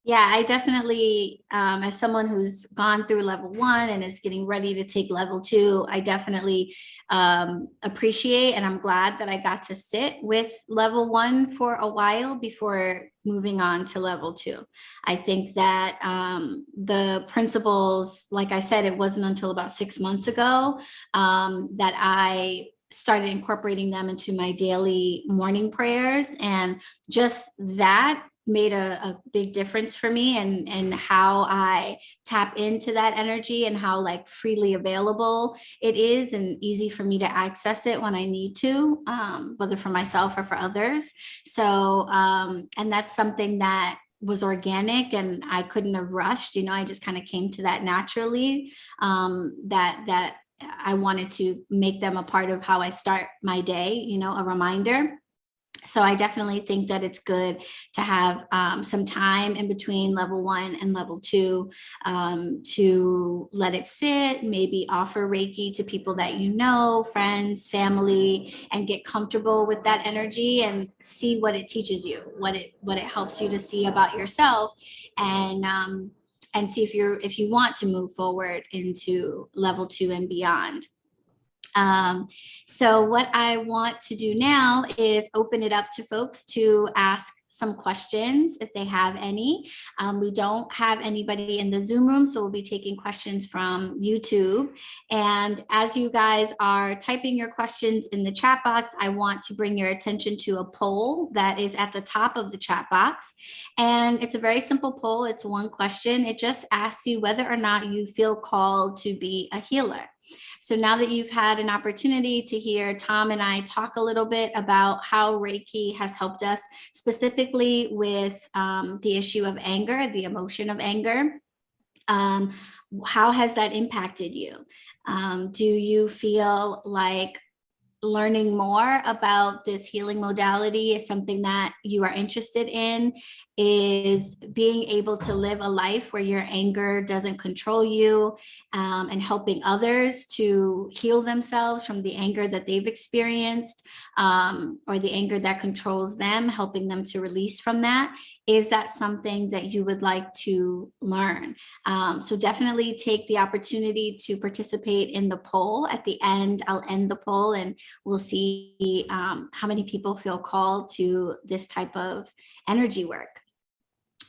Yeah, I definitely, as someone who's gone through level 1 and is getting ready to take level 2, I definitely appreciate, and I'm glad that I got to sit with level 1 for a while before moving on to level 2. I think that the principles, like I said, it wasn't until about 6 months ago that I started incorporating them into my daily morning prayers, and just that made a big difference for me and how I tap into that energy and how like freely available it is and easy for me to access it when I need to, whether for myself or for others. So, and that's something that was organic and I couldn't have rushed, I just kind of came to that naturally, that I wanted to make them a part of how I start my day, a reminder. So I definitely think that it's good to have some time in between level 1 and level 2 to let it sit, maybe offer Reiki to people that friends, family, and get comfortable with that energy and see what it teaches you, what it helps you to see about yourself, and see if you want to move forward into level 2 and beyond. So what I want to do now is open it up to folks to ask some questions if they have any. We don't have anybody in the Zoom room, so we'll be taking questions from YouTube. And as you guys are typing your questions in the chat box, I want to bring your attention to a poll that is at the top of the chat box. And it's a very simple poll. It's one question. It just asks you whether or not you feel called to be a healer. So now that you've had an opportunity to hear Tom and I talk a little bit about how Reiki has helped us specifically with the issue of anger, the emotion of anger, how has that impacted you? Do you feel like learning more about this healing modality is something that you are interested in? Is being able to live a life where your anger doesn't control you, and helping others to heal themselves from the anger that they've experienced, or the anger that controls them, helping them to release from that? Is that something that you would like to learn? So definitely take the opportunity to participate in the poll. At the end, I'll end the poll and we'll see how many people feel called to this type of energy work.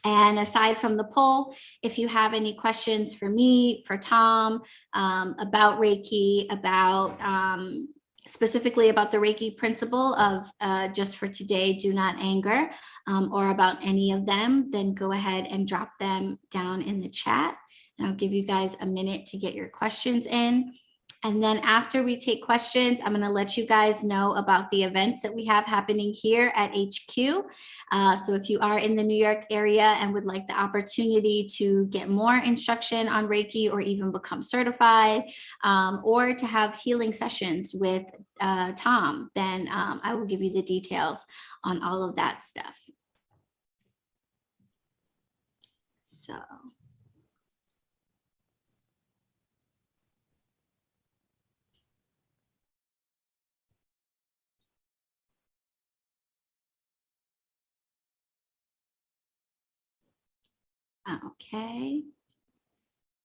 And aside from the poll, if you have any questions for me, for Tom, about Reiki, about specifically about the Reiki principle of just for today, do not anger, or about any of them, then go ahead and drop them down in the chat. And I'll give you guys a minute to get your questions in. And then after we take questions, I'm going to let you guys know about the events that we have happening here at HQ. So if you are in the New York area and would like the opportunity to get more instruction on Reiki or even become certified, or to have healing sessions with Tom, then I will give you the details on all of that stuff. So. Okay.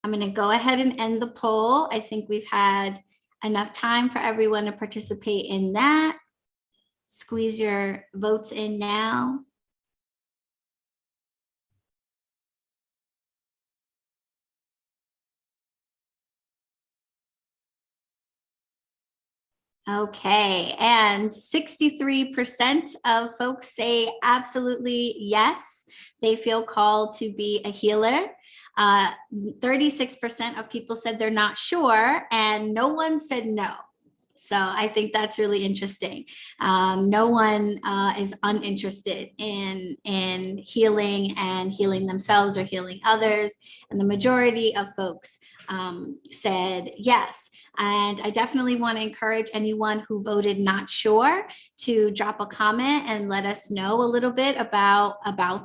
I'm going to go ahead and end the poll. I think we've had enough time for everyone to participate in that. Squeeze your votes in now. Okay, and 63% of folks say absolutely yes, they feel called to be a healer. 36% of people said they're not sure, and no one said no. So I think that's really interesting. No one is uninterested in healing and healing themselves or healing others. And the majority of folks said yes. And I definitely want to encourage anyone who voted not sure to drop a comment and let us know a little bit about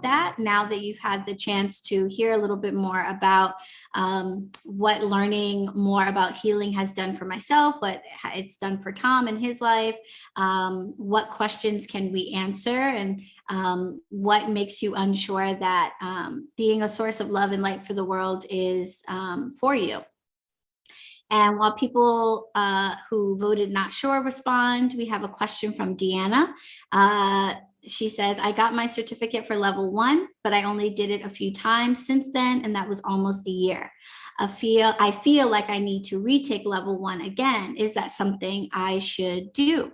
that now that you've had the chance to hear a little bit more about what learning more about healing has done for myself, what it's done for Tom in his life, what questions can we answer, and what makes you unsure that being a source of love and light for the world is for you. And while people who voted not sure respond, we have a question from Deanna. She says, I got my certificate for level 1, but I only did it a few times since then, and that was almost a year. I feel like I need to retake level 1 again. Is that something I should do?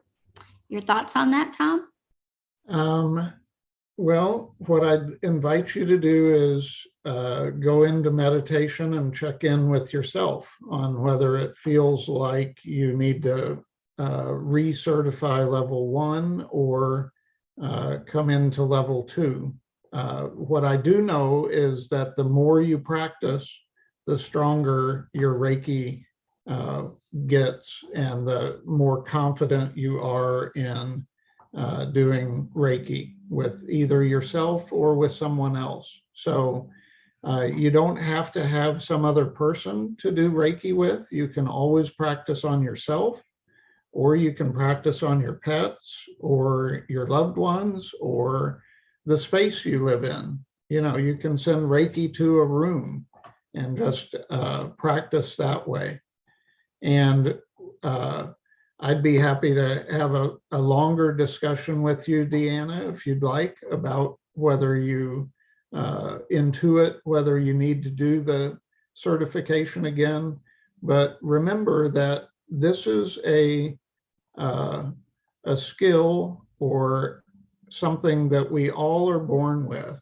Your thoughts on that, Tom? Well, what I'd invite you to do is go into meditation and check in with yourself on whether it feels like you need to recertify level 1 or come into level 2. What I do know is that the more you practice, the stronger your Reiki gets and the more confident you are in doing Reiki with either yourself or with someone else. So you don't have to have some other person to do Reiki with. You can always practice on yourself, or you can practice on your pets or your loved ones or the space you live in. You know, you can send Reiki to a room and just practice that way. And I'd be happy to have a longer discussion with you, Deanna, if you'd like, about whether you intuit whether you need to do the certification again. But remember that this is a skill or something that we all are born with.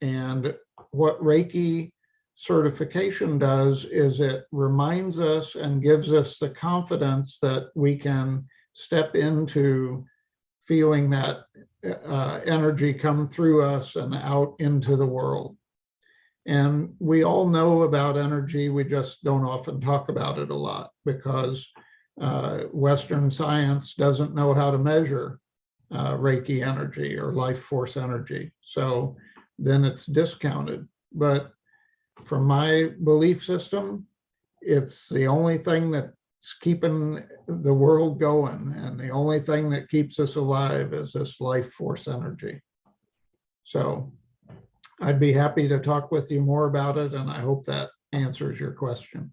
And what Reiki certification does is it reminds us and gives us the confidence that we can step into feeling that energy come through us and out into the world. And we all know about energy, we just don't often talk about it a lot because Western science doesn't know how to measure Reiki energy or life force energy. So then it's discounted. But from my belief system, it's the only thing that's keeping the world going, and the only thing that keeps us alive is this life force energy. So I'd be happy to talk with you more about it, and I hope that answers your question.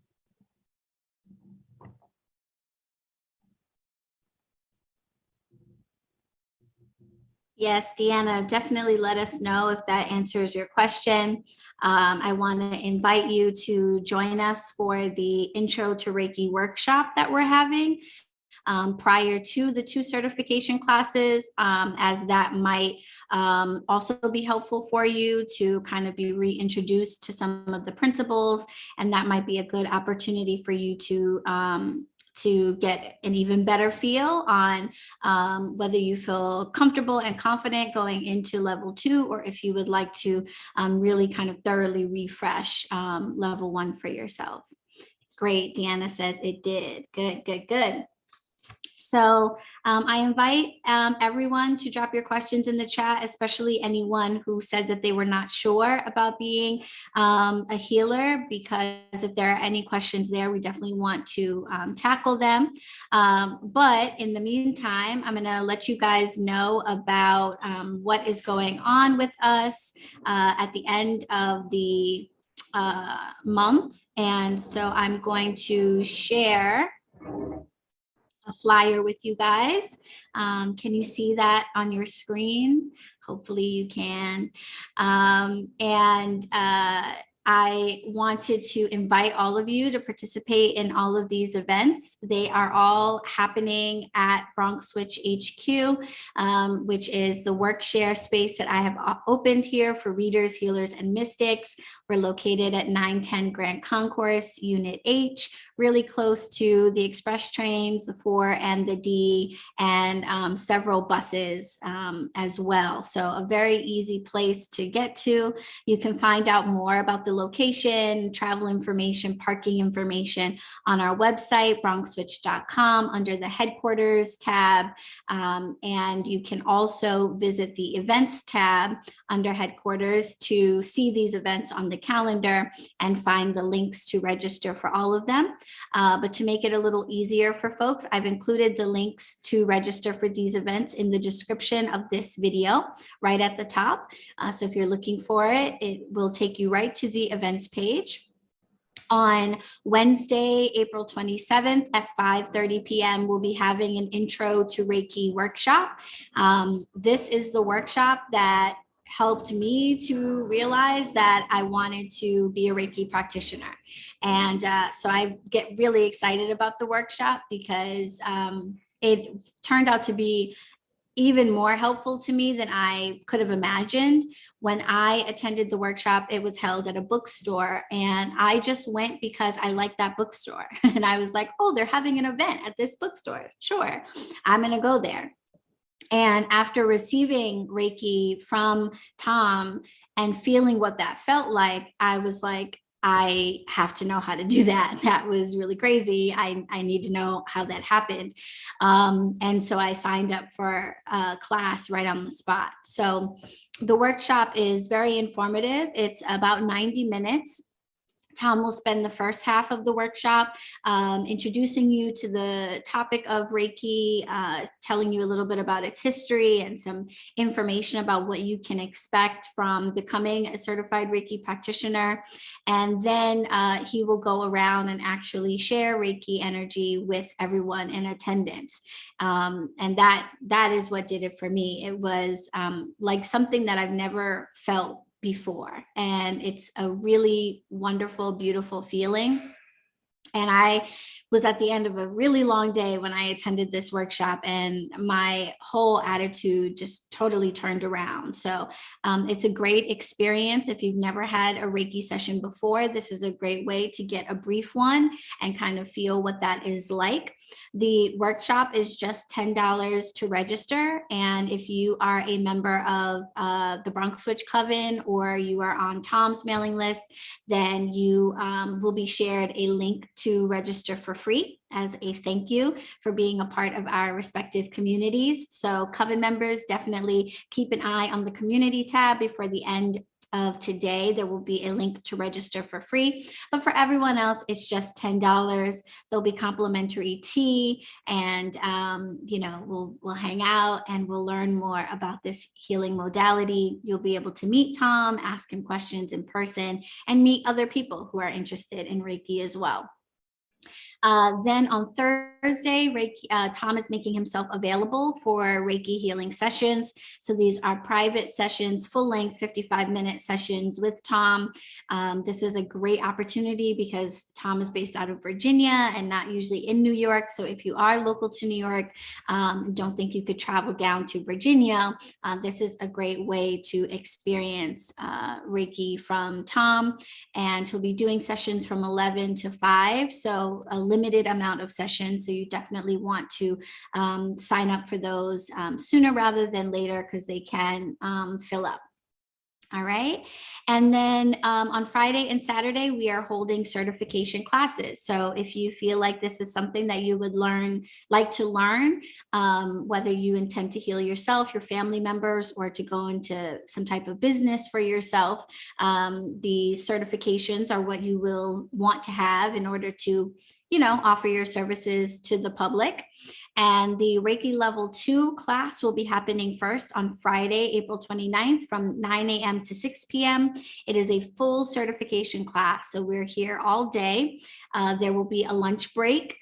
Yes, Deanna, definitely let us know if that answers your question. I want to invite you to join us for the Intro to Reiki workshop that we're having prior to the 2 certification classes, as that might also be helpful for you to kind of be reintroduced to some of the principles, and that might be a good opportunity for you to get an even better feel on whether you feel comfortable and confident going into level 2, or if you would like to really kind of thoroughly refresh level 1 for yourself. Great, Deanna says it did. Good, good, good. So I invite everyone to drop your questions in the chat, especially anyone who said that they were not sure about being a healer, because if there are any questions there, we definitely want to tackle them. But in the meantime, I'm going to let you guys know about what is going on with us at the end of the month. And so I'm going to share a flyer with you guys. Can you see that on your screen? Hopefully you can. I wanted to invite all of you to participate in all of these events. They are all happening at BronxWitch HQ, which is the work share space that I have opened here for readers, healers, and mystics. We're located at 910 Grand Concourse, Unit H, really close to the express trains, the 4 and the D, and several buses as well. So a very easy place to get to. You can find out more about the location, travel information, parking information on our website, bronxwitch.com, under the headquarters tab. And you can also visit the events tab under headquarters to see these events on the calendar and find the links to register for all of them. But to make it a little easier for folks, I've included the links to register for these events in the description of this video right at the top. So if you're looking for it, it will take you right to the events page. On Wednesday, April 27th at 5:30 p.m., we'll be having an intro to Reiki workshop. This is the workshop that helped me to realize that I wanted to be a Reiki practitioner. And so I get really excited about the workshop because it turned out to be even more helpful to me than I could have imagined. When I attended the workshop, it was held at a bookstore, and I just went because I liked that bookstore. And I was like, oh, they're having an event at this bookstore. Sure, I'm going to go there. And after receiving Reiki from Tom and feeling what that felt like, I was like, I have to know how to do that. That was really crazy. I need to know how that happened. And so I signed up for a class right on the spot. So the workshop is very informative. It's about 90 minutes. Tom will spend the first half of the workshop introducing you to the topic of Reiki, telling you a little bit about its history and some information about what you can expect from becoming a certified Reiki practitioner. And then he will go around and actually share Reiki energy with everyone in attendance. And that is what did it for me. It was like something that I've never felt before. And it's a really wonderful, beautiful feeling. And I was at the end of a really long day when I attended this workshop, and my whole attitude just totally turned around. So it's a great experience. If you've never had a Reiki session before, this is a great way to get a brief one and kind of feel what that is like. The workshop is just $10 to register. And if you are a member of the BronxWitch Coven, or you are on Tom's mailing list, then you will be shared a link to register for free as a thank you for being a part of our respective communities. So Coven members, definitely keep an eye on the community tab. Before the end of today, there will be a link to register for free, but for everyone else, it's just $10. There'll be complimentary tea, and we'll hang out and we'll learn more about this healing modality. You'll be able to meet Tom, ask him questions in person, and meet other people who are interested in Reiki as well. Then on Thursday, Tom is making himself available for Reiki healing sessions. So these are private sessions, full-length 55-minute sessions with Tom. This is a great opportunity because Tom is based out of Virginia and not usually in New York. So if you are local to New York, don't think you could travel down to Virginia, this is a great way to experience Reiki from Tom. And he'll be doing sessions from 11 to 5. So a limited amount of sessions. So you definitely want to sign up for those sooner rather than later, because they can fill up. All right. And then on Friday and Saturday, we are holding certification classes. So if you feel like this is something that you would like to learn, whether you intend to heal yourself, your family members, or to go into some type of business for yourself, the certifications are what you will want to have in order to, offer your services to the public. And the Reiki Level 2 class will be happening first on Friday, April 29th from 9 a.m. to 6 p.m. It is a full certification class, so we're here all day. There will be a lunch break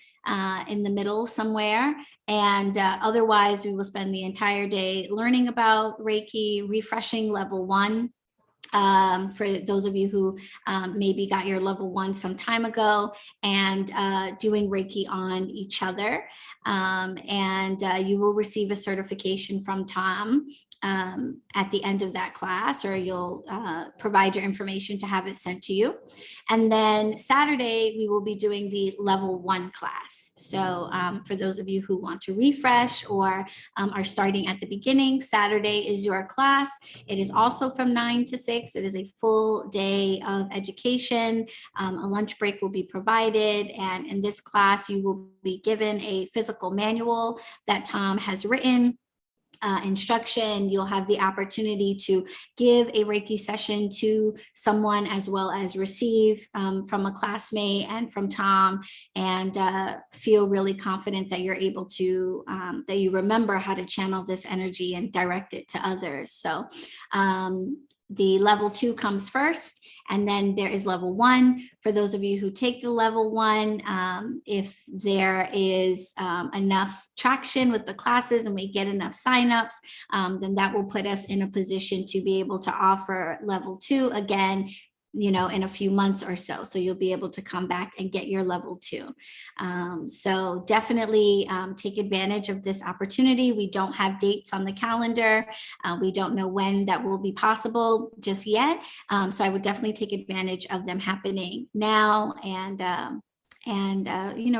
in the middle somewhere. And otherwise, we will spend the entire day learning about Reiki, refreshing Level 1. For those of you who maybe got your Level 1 some time ago, and doing Reiki on each other. And you will receive a certification from Tom at the end of that class, or you'll provide your information to have it sent to you. And then Saturday, we will be doing the Level 1 class. So for those of you who want to refresh or are starting at the beginning, Saturday is your class. It is also from 9 to 6. It is a full day of education. A lunch break will be provided. And in this class, you will be given a physical manual that Tom has written. Instruction. You'll have the opportunity to give a Reiki session to someone, as well as receive from a classmate and from Tom, and feel really confident that you're able to, that you remember how to channel this energy and direct it to others. So the Level 2 comes first, and then there is Level 1. For those of you who take the Level 1, if there is enough traction with the classes and we get enough signups, then that will put us in a position to be able to offer Level 2 again, in a few months or so. So you'll be able to come back and get your Level 2. So definitely take advantage of this opportunity. We don't have dates on the calendar. We don't know when that will be possible just yet. So I would definitely take advantage of them happening now, and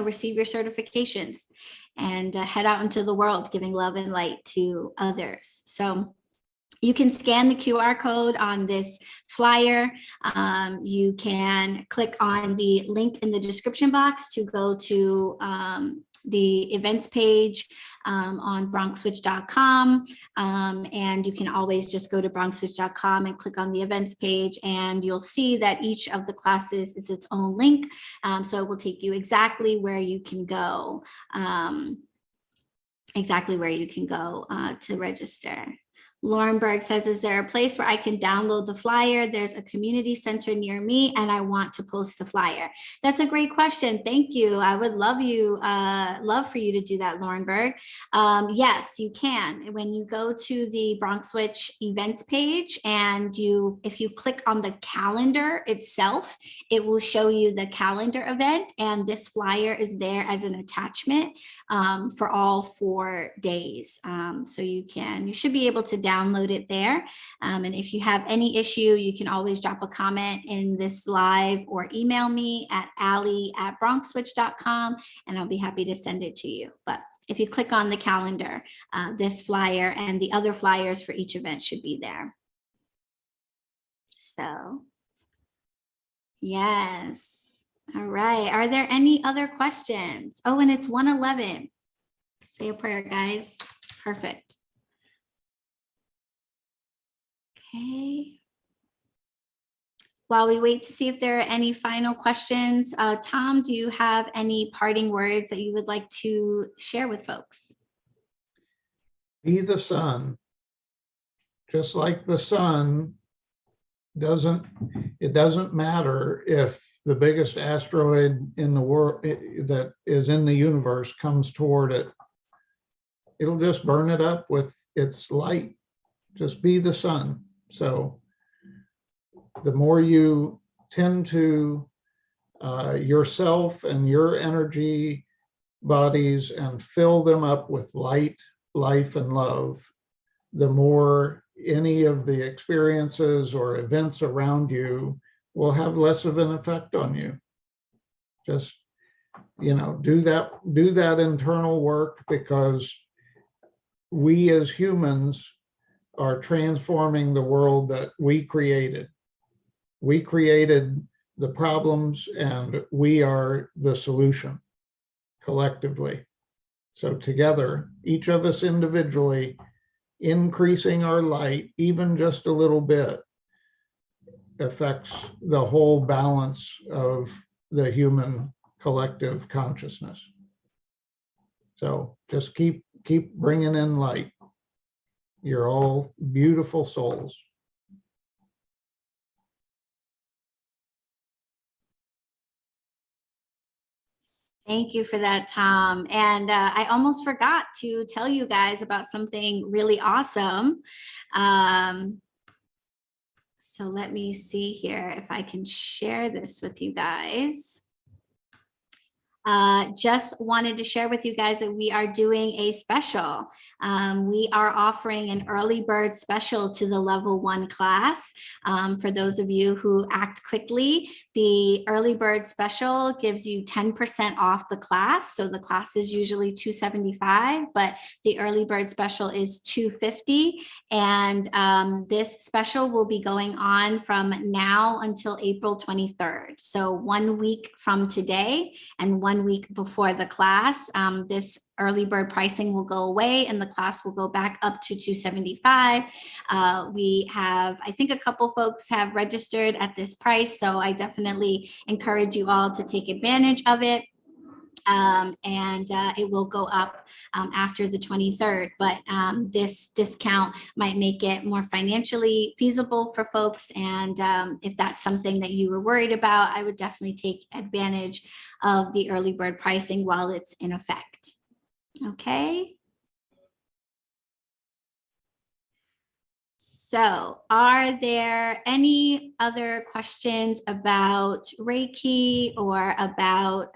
receive your certifications and head out into the world, giving love and light to others. So you can scan the QR code on this flyer. You can click on the link in the description box to go to the events page on bronxwitch.com. And you can always just go to bronxwitch.com and click on the events page, and you'll see that each of the classes is its own link. So it will take you exactly where you can go, to register. Lauren Berg says, is there a place where I can download the flyer? There's a community center near me and I want to post the flyer. That's a great question. Thank you. I would love for you to do that, Lauren Berg. Yes, you can. When you go to the BronxWitch events page, and if you click on the calendar itself, it will show you the calendar event, and this flyer is there as an attachment for all 4 days. So you should be able to download it there. And if you have any issue, you can always drop a comment in this live or email me at ally@bronxwitch.com, and I'll be happy to send it to you. But if you click on the calendar, this flyer and the other flyers for each event should be there. So, yes. All right. Are there any other questions? Oh, and it's 1:11. Say a prayer, guys. Perfect. Okay. While we wait to see if there are any final questions, Tom, do you have any parting words that you would like to share with folks? Be the sun. Just like the sun it doesn't matter if the biggest asteroid in the world that is in the universe comes toward it. It'll just burn it up with its light. Just be the sun. So the more you tend to yourself and your energy bodies and fill them up with light, life, and love, the more any of the experiences or events around you will have less of an effect on you. Just, do that internal work, because we as humans are transforming the world that we created. We created the problems and we are the solution collectively. So together, each of us individually, increasing our light even just a little bit affects the whole balance of the human collective consciousness. So just keep bringing in light. You're all beautiful souls. Thank you for that, Tom. And I almost forgot to tell you guys about something really awesome. So let me see here if I can share this with you guys. Just wanted to share with you guys that we are doing a special. We are offering an early bird special to the level 1 class. For those of you who act quickly, the early bird special gives you 10% off the class. So the class is usually $275, but the early bird special is $250. And this special will be going on from now until April 23rd. So 1 week from today and 1 week before the class, this early bird pricing will go away and the class will go back up to $275. We have, I think a couple folks have registered at this price, so I definitely encourage you all to take advantage of it. It will go up after the 23rd, but this discount might make it more financially feasible for folks. And if that's something that you were worried about, I would definitely take advantage of the early bird pricing while it's in effect. Okay. So are there any other questions about Reiki or about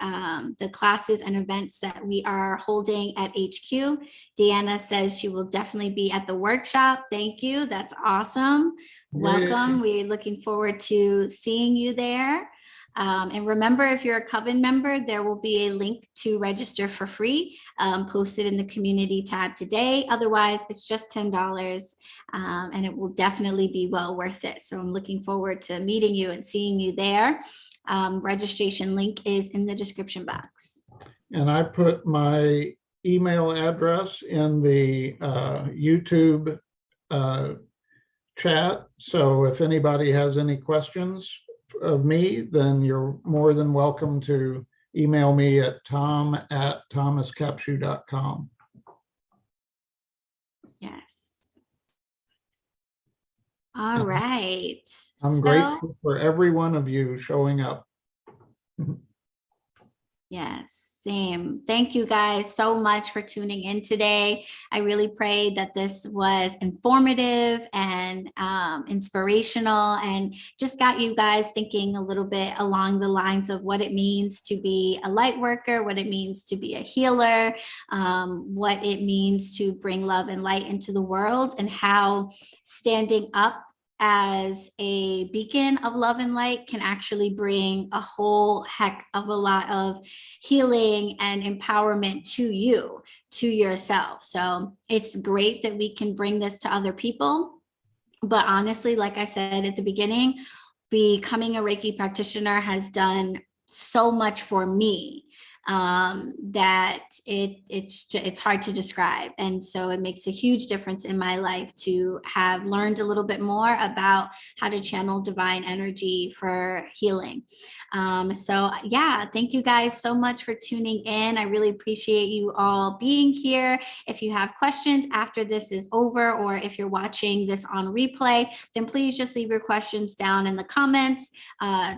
the classes and events that we are holding at HQ? Deanna says she will definitely be at the workshop. Thank you. That's awesome. Welcome. We're looking forward to seeing you there. And remember, if you're a Coven member, there will be a link to register for free posted in the community tab today. Otherwise, it's just $10 and it will definitely be well worth it. So I'm looking forward to meeting you and seeing you there. Registration link is in the description box. And I put my email address in the YouTube chat. So if anybody has any questions of me, then you're more than welcome to email me at tom@thomascapshew.com. Yes. All right. I'm grateful for every one of you showing up. Yes, same. Thank you guys so much for tuning in today. I really pray that this was informative and inspirational and just got you guys thinking a little bit along the lines of what it means to be a light worker, what it means to be a healer, what it means to bring love and light into the world, and how standing up as a beacon of love and light can actually bring a whole heck of a lot of healing and empowerment to you, to yourself. So it's great that we can bring this to other people. But honestly, like I said at the beginning, becoming a Reiki practitioner has done so much for me that it's hard to describe. And so it makes a huge difference in my life to have learned a little bit more about how to channel divine energy for healing. So yeah, thank you guys so much for tuning in. I really appreciate you all being here. If you have questions after this is over, or if you're watching this on replay, then please just leave your questions down in the comments.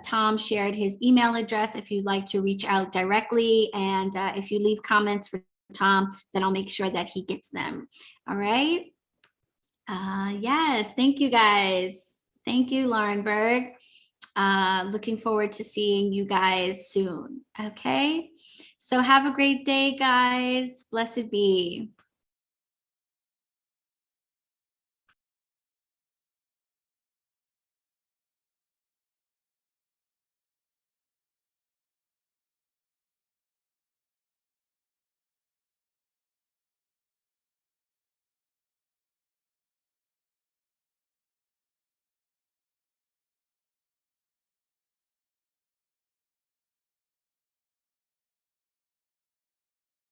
Tom shared his email address if you'd like to reach out directly. And if you leave comments for Tom, then I'll make sure that he gets them. All right. Yes. Thank you guys. Thank you, Laurenberg. Looking forward to seeing you guys soon. Okay. So have a great day, guys. Blessed be.